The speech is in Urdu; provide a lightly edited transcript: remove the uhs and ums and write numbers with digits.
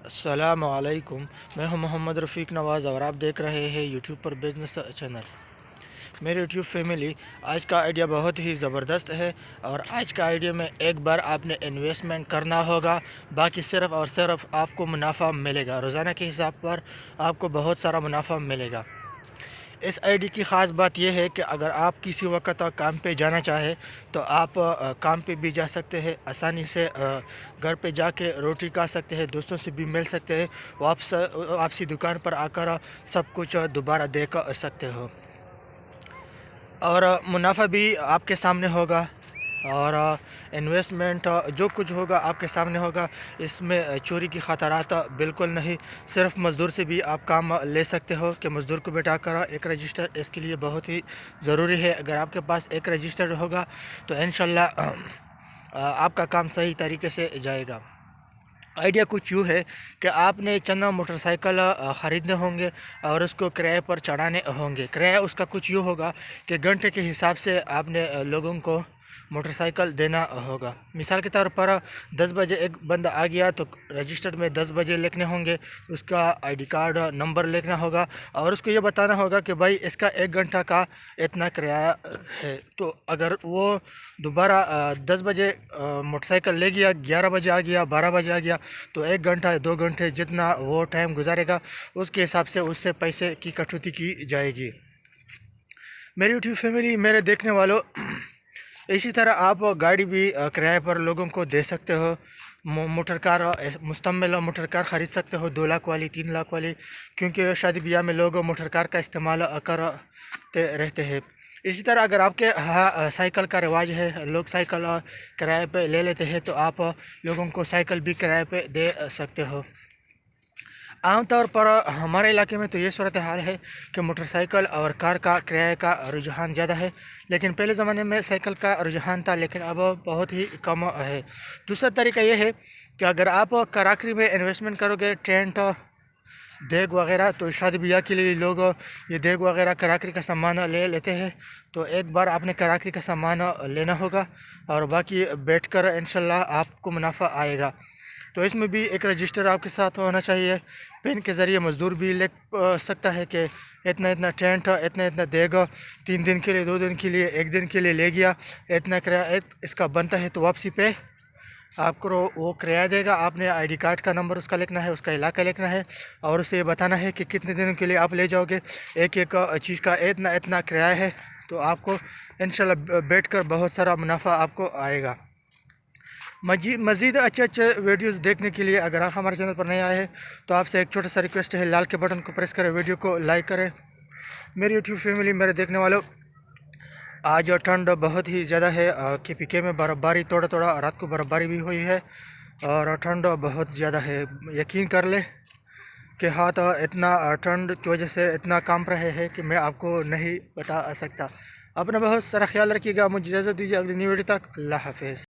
السلام علیکم، میں ہوں محمد رفیق نواز اور آپ دیکھ رہے ہیں یوٹیوب پر بزنس چینل۔ میری یوٹیوب فیملی، آج کا آئیڈیا بہت ہی زبردست ہے اور آج کا آئیڈیا میں ایک بار آپ نے انویسٹمنٹ کرنا ہوگا، باقی صرف اور صرف آپ کو منافع ملے گا۔ روزانہ کے حساب پر آپ کو بہت سارا منافع ملے گا۔ اس آئی ڈی کی خاص بات یہ ہے کہ اگر آپ کسی وقت کام پہ جانا چاہے تو آپ کام پہ بھی جا سکتے ہیں، آسانی سے گھر پہ جا کے روٹی کھا سکتے ہیں، دوستوں سے بھی مل سکتے ہیں، واپسی دکان پر آ کر سب کچھ دوبارہ دیکھ سکتے ہو، اور منافع بھی آپ کے سامنے ہوگا، اور انویسٹمنٹ جو کچھ ہوگا آپ کے سامنے ہوگا۔ اس میں چوری کی خطرات بالکل نہیں۔ صرف مزدور سے بھی آپ کام لے سکتے ہو کہ مزدور کو بٹھا کر ایک رجسٹر اس کے لیے بہت ہی ضروری ہے۔ اگر آپ کے پاس ایک رجسٹر ہوگا تو انشاءاللہ آپ کا کام صحیح طریقے سے جائے گا۔ آئیڈیا کچھ یوں ہے کہ آپ نے چند موٹر سائیکل خریدنے ہوں گے اور اس کو کرائے پر چڑھانے ہوں گے۔ کرایہ اس کا کچھ یوں ہوگا کہ گھنٹے کے حساب سے آپ نے لوگوں کو موٹر سائیکل دینا ہوگا۔ مثال کے طور پر 10 بجے ایک بندہ آ گیا تو رجسٹر میں 10 بجے لکھنے ہوں گے، اس کا آئی ڈی کارڈ نمبر لکھنا ہوگا اور اس کو یہ بتانا ہوگا کہ بھائی اس کا 1 گھنٹہ کا اتنا کرایہ ہے۔ تو اگر وہ دوبارہ 10 بجے موٹر سائیکل لے گیا، 11 بجے آ گیا، 12 بجے آ گیا، تو 1 گھنٹہ 2 گھنٹے جتنا وہ ٹائم گزارے گا اس کے حساب سے اس سے پیسے کی کٹوتی کی جائے گی۔ میری یوٹیوب فیملی، میرے دیکھنے والوں، اسی طرح آپ گاڑی بھی کرائے پر لوگوں کو دے سکتے ہو۔ موٹر کار، مستعمل موٹر کار خرید سکتے ہو، 2 لاکھ والی، 3 لاکھ والی، کیونکہ شادی بیاہ میں لوگ موٹر کار کا استعمال کرتے رہتے ہیں۔ اسی طرح اگر آپ کے سائیکل کا رواج ہے، لوگ سائیکل کرائے پہ لے لیتے ہیں، تو آپ لوگوں کو سائیکل بھی کرائے پہ دے سکتے ہو۔ عام طور پر ہمارے علاقے میں تو یہ صورتحال ہے کہ موٹر سائیکل اور کار کا کرایہ کا رجحان زیادہ ہے، لیکن پہلے زمانے میں سائیکل کا رجحان تھا، لیکن اب بہت ہی کم ہے۔ دوسرا طریقہ یہ ہے کہ اگر آپ کراکری میں انویسٹمنٹ کرو گے، ٹینٹ، دیگ وغیرہ، تو شادی بیاہ کے لیے لوگ یہ دیگ وغیرہ کراکری کا سامان لے لیتے ہیں، تو ایک بار آپ نے کراکری کا سامان لینا ہوگا اور باقی بیٹھ کر انشاءاللہ آپ کو منافع آئے گا۔ تو اس میں بھی ایک رجسٹر آپ کے ساتھ ہونا چاہیے۔ پین کے ذریعے مزدور بھی لکھ سکتا ہے کہ اتنا اتنا ٹینٹ، اتنا اتنا دیگ، 3 دن کے لیے، 2 دن کے لیے، 1 دن کے لیے لے گیا، اتنا کرایہ اس کا بنتا ہے، تو واپسی پہ آپ کو وہ کرایہ دے گا۔ آپ نے آئی ڈی کارڈ کا نمبر اس کا لکھنا ہے، اس کا علاقہ لکھنا ہے اور اسے یہ بتانا ہے کہ کتنے دنوں کے لیے آپ لے جاؤ گے، ایک ایک چیز کا اتنا اتنا کرایہ ہے، تو آپ کو انشاءاللہ بیٹھ کر بہت سارا منافع آپ کو آئے گا۔ مزید اچھے ویڈیوز دیکھنے کے لیے اگر آپ ہمارے چینل پر نئے آئے ہیں تو آپ سے ایک چھوٹا سا ریکویسٹ ہے، لال کے بٹن کو پریس کریں، ویڈیو کو لائک کریں۔ میری یوٹیوب فیملی، میرے دیکھنے والوں، آج ٹھنڈ بہت ہی زیادہ ہے، کے پی کے میں برف باری، تھوڑا تھوڑا رات کو برف باری بھی ہوئی ہے اور ٹھنڈ بہت زیادہ ہے۔ یقین کر لیں کہ ہاتھ اتنا ٹھنڈ کی وجہ سے اتنا کانپ رہے ہیں کہ میں آپ کو نہیں بتا سکتا۔ اپنا بہت سارا خیال رکھیے گا۔ مجھے اجازت دیجیے، اگلی نیو ویڈیو تک، اللہ حافظ۔